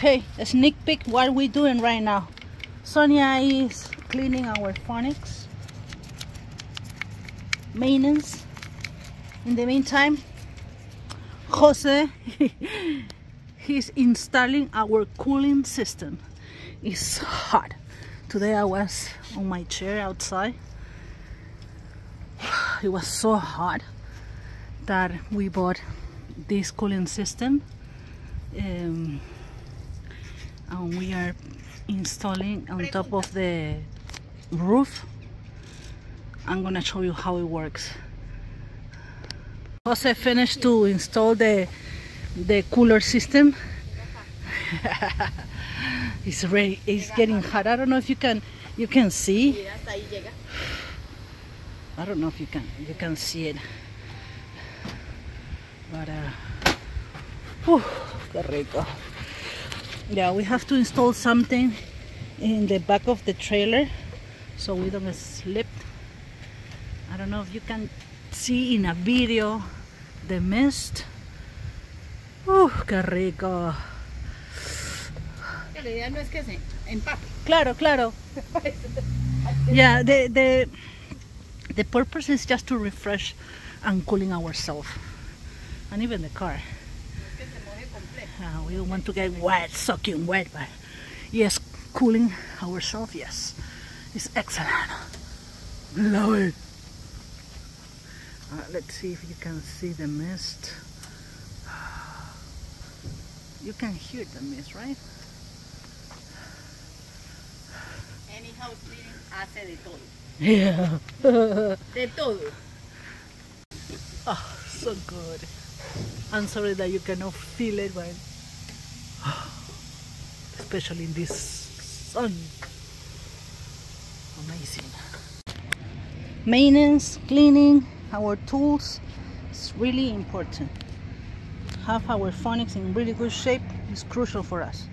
Okay, a sneak peek what we're doing right now. Sonia is cleaning our phonics. Maintenance. In the meantime, Jose, he's installing our cooling system. It's hot. Today I was on my chair outside. It was so hot that we bought this cooling system. And we are installing on top of the roof. I'm gonna show you how it works. Jose finished to install the cooler system. It's ready. It's getting hot. I don't know if you can see. I don't know if you can see it. But qué rico. Yeah, we have to install something in the back of the trailer so we don't slip. I don't know if you can see in a video the mist. Qué rico. La idea no es que se empape. Claro, claro. Yeah, the purpose is just to refresh and cooling ourselves, and even the car. We don't want to get wet, soaking wet, but yes, cooling ourselves, yes, it's excellent. Love it. Let's see if you can see the mist. You can hear the mist, right? Any house cleaning hace de todo. Yeah. De todo. Oh, so good. I'm sorry that you cannot feel it, but especially in this sun. Amazing. Maintenance, cleaning our tools is really important. Have our phonics in really good shape is crucial for us.